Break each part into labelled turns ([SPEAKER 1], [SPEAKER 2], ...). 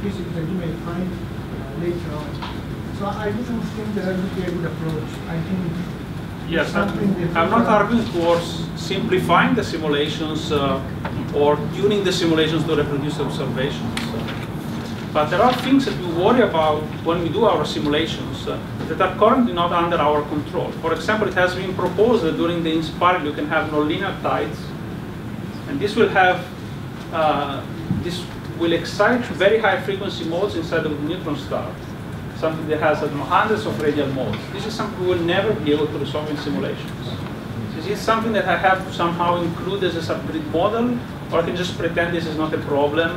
[SPEAKER 1] physics that you may find later on. So I don't think that would be a good approach. I think
[SPEAKER 2] yes, I'm not arguing towards simplifying the simulations or tuning the simulations to reproduce observations. But there are things that we worry about when we do our simulations that are currently not under our control. For example, it has been proposed that during the inspiral you can have nonlinear tides, and this will have this will excite very high frequency modes inside of the neutron star, something that has hundreds of radial modes. This is something we will never be able to resolve in simulations. Is this something that I have to somehow include as a subgrid model, or I can just pretend this is not a problem?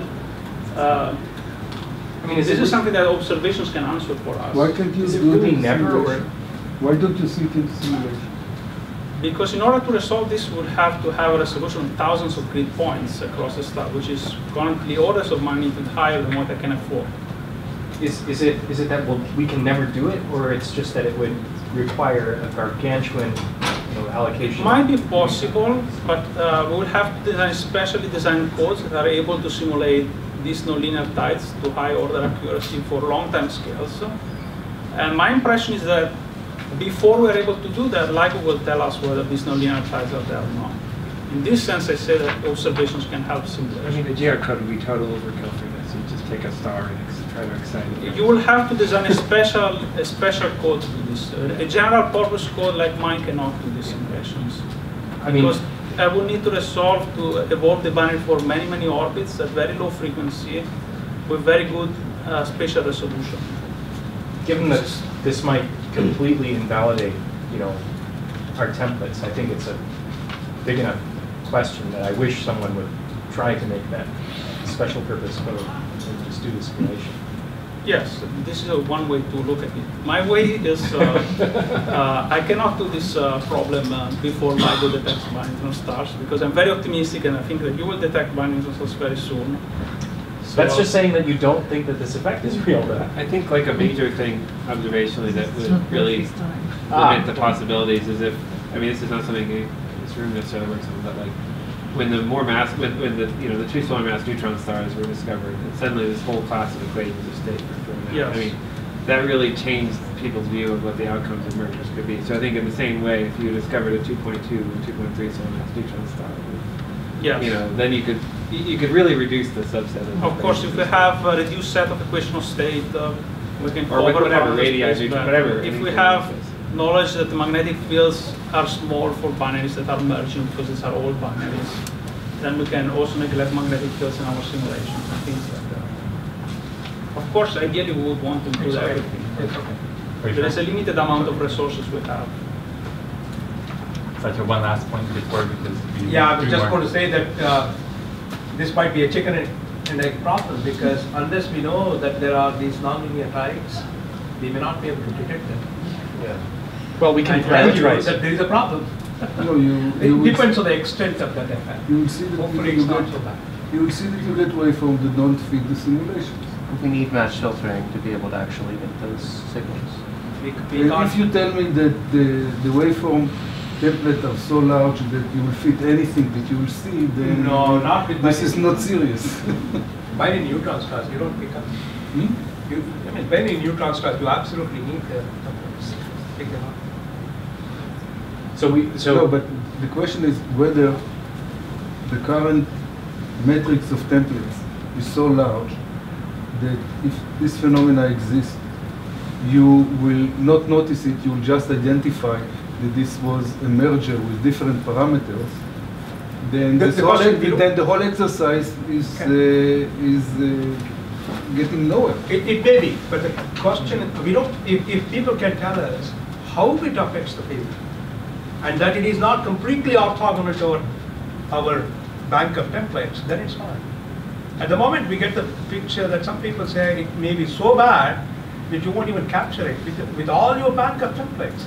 [SPEAKER 2] I mean, this is something that observations can answer for us.
[SPEAKER 3] Why can't you do
[SPEAKER 4] really
[SPEAKER 3] it in
[SPEAKER 4] never
[SPEAKER 3] simulation? Why don't you see it in simulation?
[SPEAKER 2] Because in order to resolve this, we would have to have a resolution of thousands of grid points across the star, which is currently orders of magnitude higher than what I can afford.
[SPEAKER 4] Is it that we can never do it, or it's just that it would require a gargantuan allocation?
[SPEAKER 2] Might be possible, but we would have to design specially designed codes that are able to simulate these nonlinear tides to high order accuracy for long time scales. And my impression is that before we're able to do that, LIGO will tell us whether these nonlinear tides are there or not. In this sense, I say that observations can help simulation.
[SPEAKER 5] I mean, the GR code would be total overkill for this. You just take a star and try to excite it.
[SPEAKER 2] You will have to design a special code to do this. A general purpose code like mine cannot do these simulations.
[SPEAKER 4] I mean,
[SPEAKER 2] because I will need to resolve to evolve the binary for many, many orbits at very low frequency with very good spatial resolution.
[SPEAKER 4] Given that this might completely invalidate, our templates, I think it's a big enough question that I wish someone would try to make that special purpose code and just do the simulation.
[SPEAKER 2] Yes, this is one way to look at it. My way is I cannot do this problem before LIGO detects binary neutron stars, because I'm very optimistic and I think that you will detect binary neutron stars very soon. So
[SPEAKER 4] that's just saying that you don't think that this effect is real, then.
[SPEAKER 5] I think like a major thing observationally that would really limit the possibilities is if, I mean, this is not something this room necessarily works on, but like when the more mass, when the the two solar mass neutron stars were discovered, and suddenly this whole class of equations of state were thrown out.
[SPEAKER 2] Yes.
[SPEAKER 5] I mean, that really changed people's view of what the outcomes of mergers could be. So I think in the same way, if you discovered a 2.2 and 2.3 solar mass neutron star,
[SPEAKER 2] yes.
[SPEAKER 5] Then you could really reduce the subset
[SPEAKER 2] of course, if we have a reduced set of equation of state, we can
[SPEAKER 5] or
[SPEAKER 2] cover
[SPEAKER 5] whatever
[SPEAKER 2] the
[SPEAKER 5] radii,
[SPEAKER 2] space band.
[SPEAKER 5] whatever.
[SPEAKER 2] If we have knowledge that the magnetic fields are small for binaries that are merging because these are all binaries, then we can also neglect magnetic fields in our simulations and things like that. Of course, ideally we would want to include everything. There is a limited amount of resources we have.
[SPEAKER 6] Such a one last point before, because
[SPEAKER 7] yeah, I was just going to say that this might be a chicken and egg problem, because unless we know that there are these nonlinear tides, we may not be able to detect them.
[SPEAKER 4] Yeah. Well, we can
[SPEAKER 7] tell you
[SPEAKER 4] parameterize
[SPEAKER 7] that there is a problem.
[SPEAKER 3] No,
[SPEAKER 7] it depends on the extent of that effect.
[SPEAKER 3] You will see that
[SPEAKER 7] hopefully it's not so bad.
[SPEAKER 3] You will see that you get waveforms that don't fit the simulations.
[SPEAKER 8] We need match filtering to be able to actually get those signals.
[SPEAKER 3] If you tell me that the waveform template are so large that you will fit anything that you will see, then
[SPEAKER 7] no, not with
[SPEAKER 3] this is not serious.
[SPEAKER 7] Binary neutron stars, you don't pick up. I mean, binary neutron stars, you absolutely need the templates. Pick them up.
[SPEAKER 3] No, but the question is whether the current matrix of templates is so large that if this phenomena exists, you will not notice it, you will just identify that this was a merger with different parameters, then the whole exercise is getting nowhere.
[SPEAKER 7] It may be, but the question is, we don't. If people can tell us how it affects the field, and that it is not completely orthogonal to our bank of templates, then it's fine. At the moment, we get the picture that some people say it may be so bad that you won't even capture it with all your bank of templates.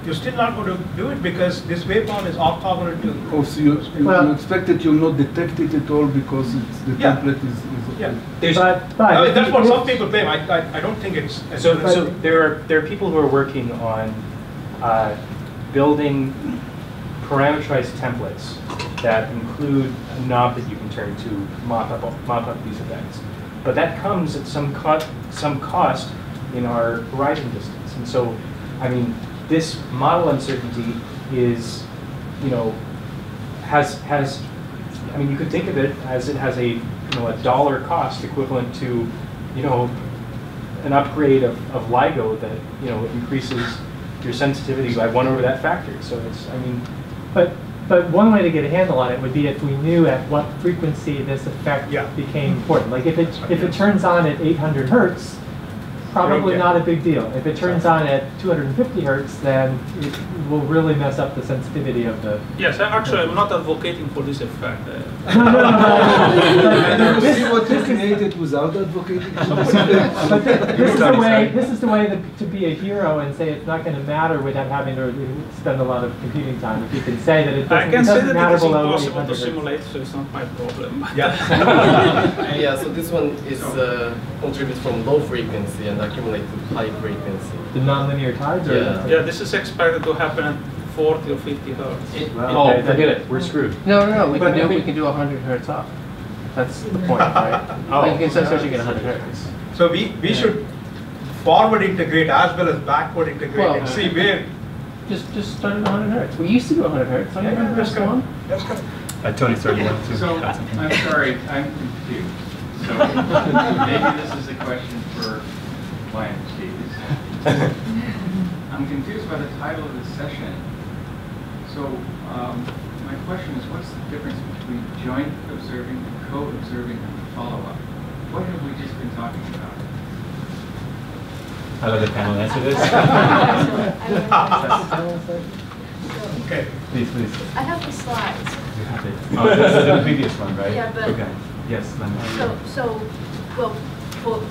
[SPEAKER 7] You're still not going to do it because this waveform is orthogonal to.
[SPEAKER 3] Oh, so you expect that you'll not detect it at all because the template is
[SPEAKER 7] yeah.
[SPEAKER 4] I
[SPEAKER 7] mean, that's what some people claim. I don't think it's.
[SPEAKER 4] So there are people who are working on building parameterized templates that include a knob that you can turn to mop up these events. But that comes at some cost in our horizon distance. And so, I mean, this model uncertainty is, you know, has I mean, you could think of it as it has a $1 cost equivalent to, you know, an upgrade of LIGO that, you know, increases your sensitivity by 1 over that factor. So it's, I mean,
[SPEAKER 9] But one way to get a handle on it would be if we knew at what frequency this effect became important. Like if it turns on at 800 hertz, probably not a big deal. If it turns on at 250 hertz, then it will really mess up the sensitivity of the...
[SPEAKER 2] Yes, actually I'm not advocating for this effect.
[SPEAKER 3] Can you see what you created without advocating?
[SPEAKER 9] But this is the way to be a hero and say it's not going to matter without having to spend a lot of computing time. If you can say that it doesn't,
[SPEAKER 2] I can say that
[SPEAKER 9] matter
[SPEAKER 2] it is
[SPEAKER 9] below
[SPEAKER 2] impossible to
[SPEAKER 9] 800 hertz.
[SPEAKER 2] simulate, so it's not my problem.
[SPEAKER 10] Yeah, so this one is contributes from low frequency and accumulate to high frequency.
[SPEAKER 9] The nonlinear tides?
[SPEAKER 2] Yeah, this is expected to happen at 40 or 50 hertz.
[SPEAKER 4] oh, forget it, we're screwed.
[SPEAKER 8] No, we can do 100 hertz off. That's the point, right? Like you can start searching at 100 hertz.
[SPEAKER 7] So we should forward integrate as well as backward integrate
[SPEAKER 8] Well,
[SPEAKER 7] and see where.
[SPEAKER 8] Just start at 100 hertz. We used to do 100 hertz. So
[SPEAKER 7] That's correct. That's correct.
[SPEAKER 6] Tony started one too.
[SPEAKER 11] So, I'm sorry, I'm confused. So, maybe this is a question for Ryan, Steve. I'm confused by the title of this session. So, my question is, what's the difference between joint observing and co-observing and follow-up? What have we just been talking about?
[SPEAKER 6] I'll let the panel answer this.
[SPEAKER 7] Okay.
[SPEAKER 6] Please.
[SPEAKER 12] I have the slides.
[SPEAKER 6] You have it. Oh, this is the previous one, right?
[SPEAKER 12] Yeah, but
[SPEAKER 6] okay. Yes.
[SPEAKER 12] Well, for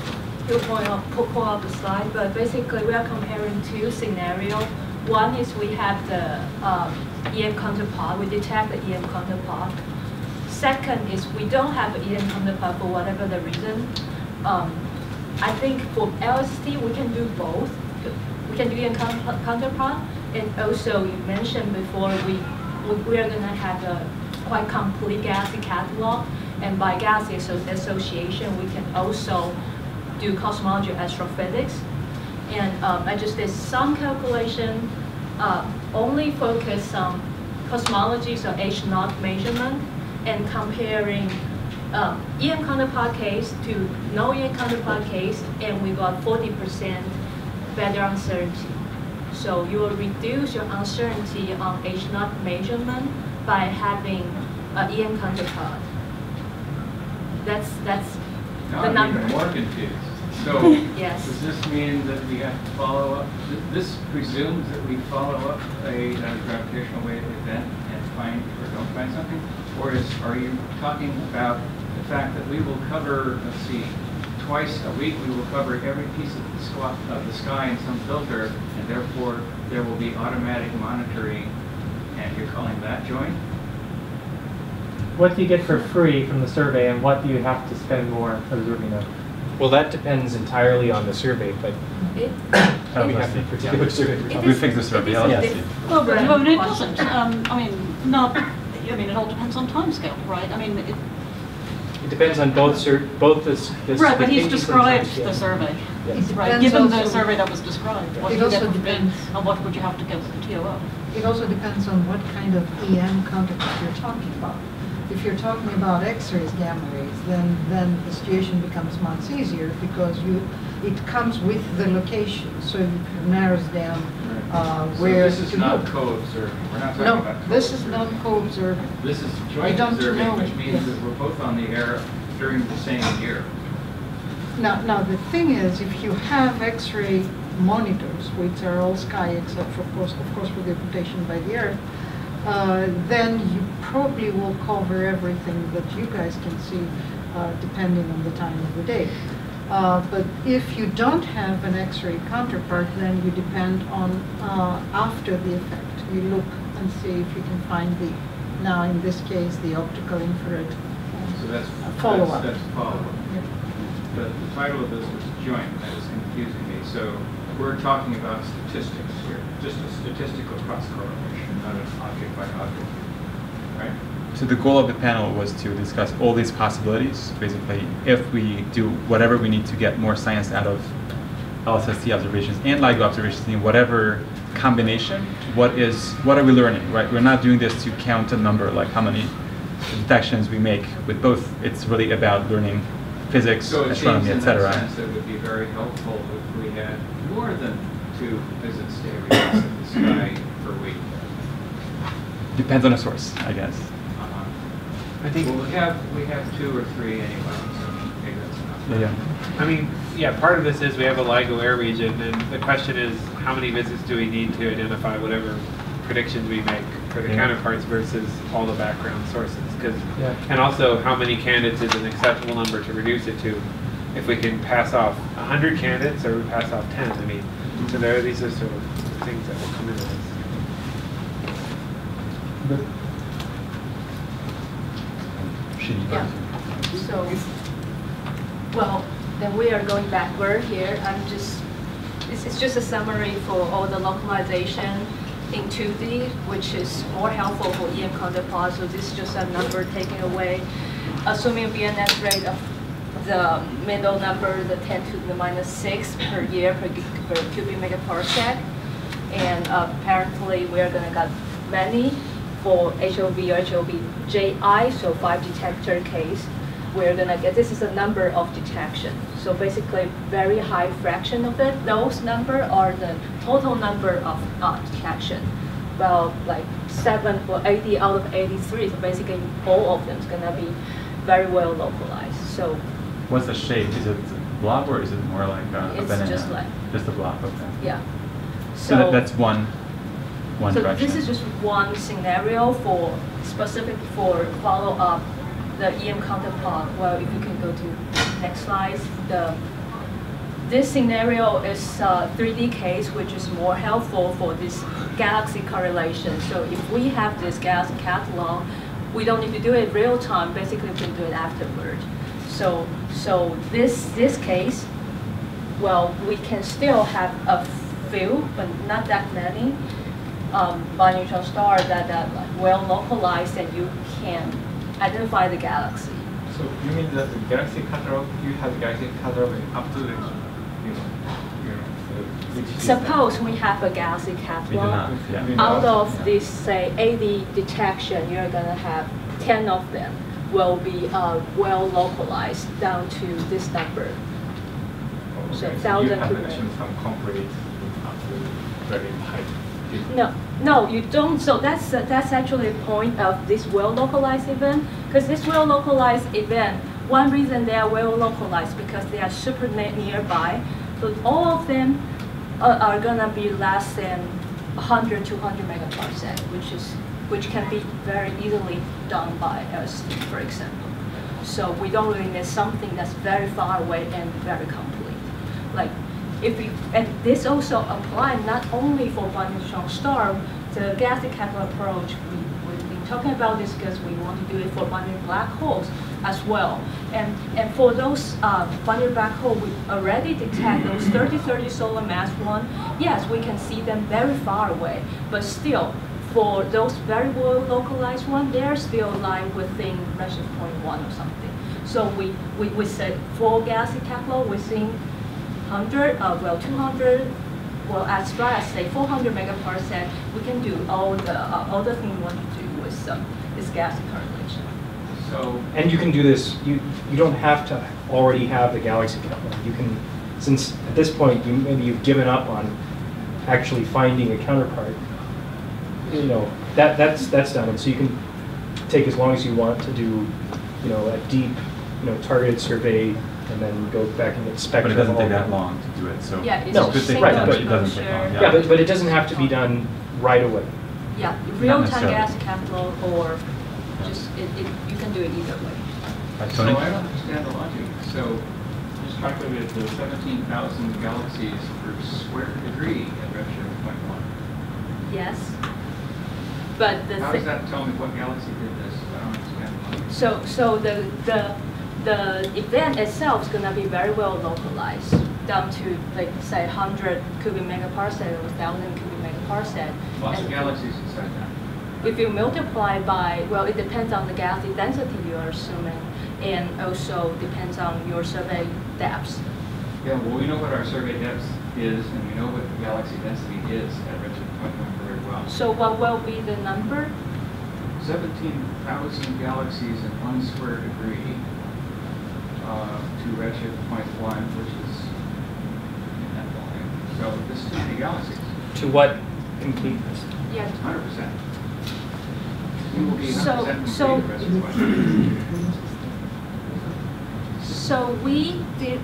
[SPEAKER 12] your point of pull up the slide, but basically we are comparing two scenarios. One is we have the EM counterpart. We detect the EM counterpart. Second is we don't have an EM counterpart for whatever the reason. I think for LST we can do both. We can do EM counterpart, and also you mentioned before we are going to have a quite complete Gatsby catalog, and by Gatsby association we can also do cosmology astrophysics. And I just did some calculation, only focus on cosmology, so H0 measurement, and comparing EM counterpart case to no EM counterpart case, and we got 40% better uncertainty. So you will reduce your uncertainty on H0 measurement by having an EM counterpart. That's
[SPEAKER 11] Now
[SPEAKER 12] the
[SPEAKER 11] I'm
[SPEAKER 12] number.
[SPEAKER 11] even more confused. So,
[SPEAKER 12] Yes.
[SPEAKER 11] does this mean that we have to follow up? This presumes that we follow up a gravitational wave event and find or don't find something? Or are you talking about the fact that we will cover, let's see, twice a week we will cover every piece of the sky in some filter, and therefore there will be automatic monitoring, and you're calling that joint?
[SPEAKER 9] What do you get for free from the survey, and what do you have to spend more observing of?
[SPEAKER 4] Well, that depends entirely on the survey, but
[SPEAKER 12] It,
[SPEAKER 4] we have a particular survey.
[SPEAKER 6] We fixed the survey.
[SPEAKER 12] it is a
[SPEAKER 6] Yes.
[SPEAKER 13] Well, but
[SPEAKER 12] different
[SPEAKER 13] it
[SPEAKER 12] question.
[SPEAKER 13] doesn't. It all depends on timescale, right? I mean,
[SPEAKER 4] It depends on both this
[SPEAKER 13] right, but he's
[SPEAKER 4] the
[SPEAKER 13] described
[SPEAKER 4] timescale.
[SPEAKER 13] the survey.
[SPEAKER 4] Yes.
[SPEAKER 13] Right,
[SPEAKER 14] depends
[SPEAKER 13] given the
[SPEAKER 14] also-
[SPEAKER 13] survey that was described, what
[SPEAKER 14] It
[SPEAKER 13] do you
[SPEAKER 14] also
[SPEAKER 13] get for free,
[SPEAKER 14] depends.
[SPEAKER 13] and what would you have to get with the TOO?
[SPEAKER 14] It also depends on what kind of EM counterpart you're talking about. If you're talking about X-rays, gamma rays, then the situation becomes much easier because it comes with the location, so it narrows down where
[SPEAKER 11] So this is
[SPEAKER 14] to
[SPEAKER 11] not
[SPEAKER 14] look.
[SPEAKER 11] co-observing. We're not talking
[SPEAKER 14] No,
[SPEAKER 11] about
[SPEAKER 14] this is not co-observing.
[SPEAKER 11] This is
[SPEAKER 14] We
[SPEAKER 11] joint
[SPEAKER 14] don't
[SPEAKER 11] observing,
[SPEAKER 14] know.
[SPEAKER 11] which means
[SPEAKER 14] Yes.
[SPEAKER 11] that we're both on the air during the same year.
[SPEAKER 14] Now the thing is, if you have X-ray monitors, which are all sky except for, of course, with the rotation by the Earth, then you probably will cover everything that you guys can see, depending on the time of the day. But if you don't have an X-ray counterpart, then you depend on after the effect. You look and see if you can find now in this case, the optical infrared
[SPEAKER 11] So that's
[SPEAKER 14] follow-up.
[SPEAKER 11] That's follow-up.
[SPEAKER 14] Yeah.
[SPEAKER 11] But the title of this was joint. That is confusing me. So we're talking about statistics here, just a statistical cross correlation, not an object by object, right?
[SPEAKER 6] So the goal of the panel was to discuss all these possibilities. Basically, if we do whatever we need to get more science out of LSST observations and LIGO observations in whatever combination, what are we learning, right? We're not doing this to count a number, like how many detections we make with both. It's really about learning physics,
[SPEAKER 11] So it
[SPEAKER 6] astronomy,
[SPEAKER 11] seems in
[SPEAKER 6] etc.
[SPEAKER 11] that sense it would be very helpful if we had more than 2 visits to every place in the sky per week.
[SPEAKER 6] Depends on the source, I guess.
[SPEAKER 5] I think
[SPEAKER 11] Well, we have 2 or 3 anyway, so maybe that's enough.
[SPEAKER 6] Yeah.
[SPEAKER 5] I mean, yeah, part of this is we have a LIGO air region, and the question is how many visits do we need to identify whatever predictions we make for the counterparts versus all the background sources? And also how many candidates is an acceptable number to reduce it to? If we can pass off 100 candidates or we pass off 10, I mean, so these are sort of things that will come into this.
[SPEAKER 12] Yeah. So, well, then we are going backward here. This is just a summary for all the localization in 2D, which is more helpful for EM counterpart. So this is just a number taken away, assuming VNS rate of the middle number, the 10 to the minus 6 per year per cubic megaparsec. And apparently we're gonna get many for HOV or HOV-JI, so 5 detector case. We're gonna get, this is a number of detection. So basically very high fraction of it. Those number are the total number of detection. Well, like 7 or 80 out of 83, so basically all of them is gonna be very well localized. So
[SPEAKER 6] What's the shape? Is it blob or is it more like a banana?
[SPEAKER 12] it's just like,
[SPEAKER 6] Just a blob, okay.
[SPEAKER 12] yeah.
[SPEAKER 6] So that's one
[SPEAKER 12] so
[SPEAKER 6] direction.
[SPEAKER 12] this is just one scenario for specific for follow up the EM counterpart. Well, if you can go to next slide. This scenario is a 3D case, which is more helpful for this galaxy correlation. So if we have this galaxy catalog, we don't need to do it real time. Basically, we can do it afterward. So this case, well, we can still have a few, but not that many, binary neutron stars that are like well localized, and you can identify the galaxy.
[SPEAKER 11] So you mean that the galaxy catalog, you have the galaxy catalog up to the,
[SPEAKER 12] Suppose we have a galaxy catalog.
[SPEAKER 6] Yeah.
[SPEAKER 12] Out of this, say, 80 detection, you're gonna have 10 of them will be well localized down to this number. So 1,000 cubic.
[SPEAKER 11] Some concrete very high.
[SPEAKER 12] No, you don't. So that's actually the point of this well-localized event. Because this well-localized event, one reason they are well-localized because they are super nearby. So all of them are gonna be less than 100, 200 megaparsec, which can be very easily done by LST, for example. So we don't really need something that's very far away and very complete. Like, and this also applies not only for binary neutron star, the galaxy catalog approach, we've been talking about this because we want to do it for binary black holes as well. And for those binary black holes, we already detect those 30-30 solar mass one. Yes, we can see them very far away, but still, for those very well localized ones, they're still lying within redshift 0.1 or something. So we said for galaxy catalog, we're seeing 100, 200, well, as far as say 400 megaparsec, we can do all the things we want to do with this galaxy correlation.
[SPEAKER 4] So, and you can do this. You don't have to already have the galaxy catalog. You can, since at this point maybe you've given up on actually finding a counterpart. That's done, and so you can take as long as you want to do, a deep, targeted survey. And then go back and get spectra.
[SPEAKER 6] But it doesn't take that long to do it. So
[SPEAKER 12] yeah, it's
[SPEAKER 4] no,
[SPEAKER 12] just
[SPEAKER 4] right,
[SPEAKER 6] but it doesn't take long.
[SPEAKER 4] Yeah, but it doesn't have to be done right away.
[SPEAKER 12] Yeah, real-time galaxy catalog, or just you can do it either way.
[SPEAKER 11] So I don't understand the logic. So just calculated the 17,000 galaxies per square degree at redshift 0.1.
[SPEAKER 12] Yes, but
[SPEAKER 11] how does that tell me what galaxy did this? I don't understand the logic.
[SPEAKER 12] So the event itself is going to be very well localized down to, like, say, 100 cubic megaparsec or 1,000 cubic megaparsec.
[SPEAKER 11] Lots of galaxies inside that.
[SPEAKER 12] if you multiply by, well, it depends on the galaxy density you are assuming, and also depends on your survey depth.
[SPEAKER 11] Yeah, well, we know what our survey depth is, and we know what the galaxy density is at redshift 0.1 very well.
[SPEAKER 12] So what will be the number?
[SPEAKER 11] 17,000 galaxies in 1 square degree to redshift 0.1, which is in that volume. So this is too many galaxies.
[SPEAKER 8] To what completeness?
[SPEAKER 12] Yeah.
[SPEAKER 11] 100%. We will be 100% complete at redshift 0.1.
[SPEAKER 12] So we did,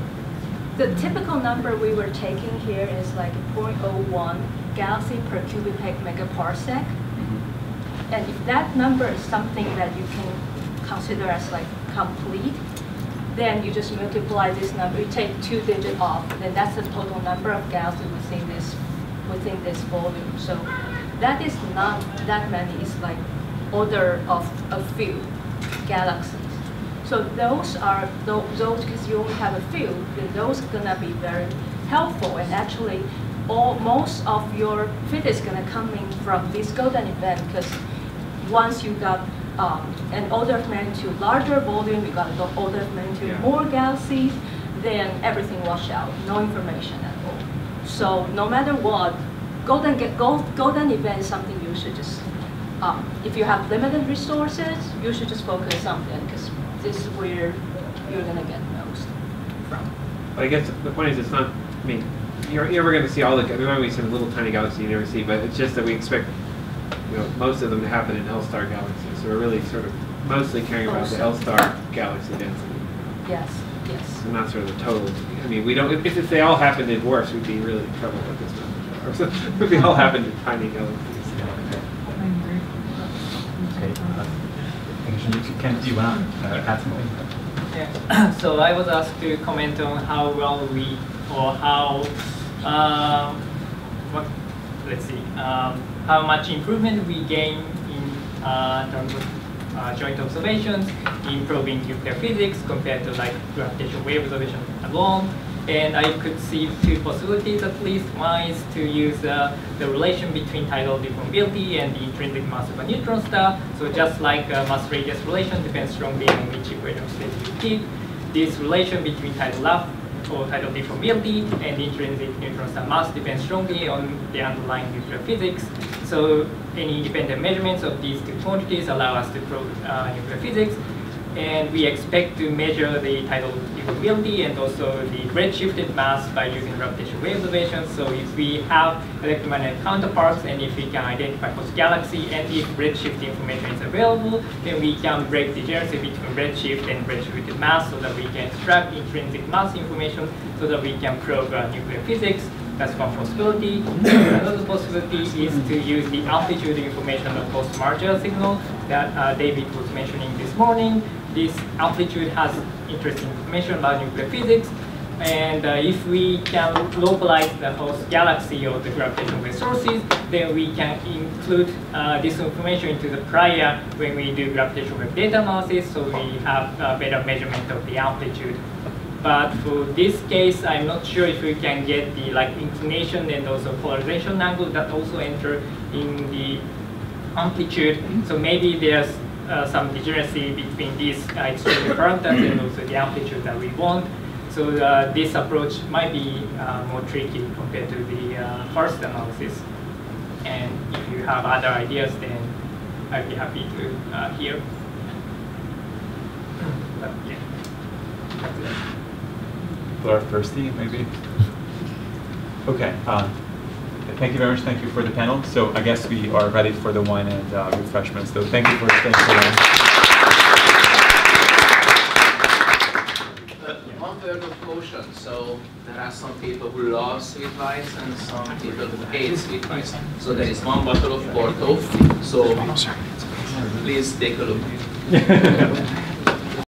[SPEAKER 12] the typical number we were taking here is like 0.01 galaxy per cubic megaparsec. And if that number is something that you can consider as like complete, then you just multiply this number, you take 2 digits off, then that's the total number of galaxies within this volume. So that is not that many, it's like order of a few galaxies. So those are, those because you only have a few, then those are gonna be very helpful, and actually most of your fit is gonna come in from this golden event, because once you got an order of magnitude larger volume, you got an order of magnitude more galaxies, then everything wash out, no information at all. So no matter what, golden event is something you should just, if you have limited resources, you should just focus on them, because this is where you're gonna get most from.
[SPEAKER 5] But I guess the point is, it's not, I mean, you're never going to see all the, we might be some little tiny galaxies you never see, but it's just that we expect, you know, most of them to happen in L-star galaxies. So we're really sort of mostly caring about the L-star galaxy density.
[SPEAKER 12] Yes, yes.
[SPEAKER 5] And not sort of the total. I mean, we don't, if they all happened in dwarfs, we'd be really in trouble with this number. Or so, if they all happened in tiny galaxies.
[SPEAKER 6] Okay. Ken, do you want to add something?
[SPEAKER 15] Yeah. So I was asked to comment on how well we, or how, how much improvement we gain in terms of joint observations in probing nuclear physics compared to like gravitational wave observation alone. And I could see 2 possibilities at least. One is to use the relation between tidal deformability and the intrinsic mass of a neutron star. So just like mass-radius relation depends strongly on which equation state you keep, this relation between tidal left or tidal deformability and the intrinsic neutron star mass depends strongly on the underlying nuclear physics. So any independent measurements of these 2 quantities allow us to probe nuclear physics. And we expect to measure the tidal deformability and also the redshifted mass by using gravitational wave observations. So if we have electromagnetic counterparts, and if we can identify host galaxy, and if redshift information is available, then we can break degeneracy between redshift and redshifted mass so that we can extract intrinsic mass information so that we can probe nuclear physics. That's one possibility. Another possibility is to use the amplitude information of host marginal signal that David was mentioning this morning. This amplitude has interesting information about nuclear physics, and if we can localize the host galaxy or the gravitational wave sources, then we can include this information into the prior when we do gravitational wave data analysis, so we have a better measurement of the amplitude. But for this case, I'm not sure if we can get the inclination and also polarization angle that also enter in the amplitude. So maybe there's some degeneracy between these extreme parameters and also the amplitude that we want. So this approach might be more tricky compared to the first analysis. And if you have other ideas, then I'd be happy to hear. But yeah, that's it.
[SPEAKER 6] Laura Thirsty, maybe? Okay. Thank you very much. Thank you for the panel. So I guess we are ready for the wine and refreshments. So thank you for staying so long.
[SPEAKER 16] One word of caution. So there are some people who love sweet wines and some people who hate sweet wines. So there is one bottle of Porto. So please take a look.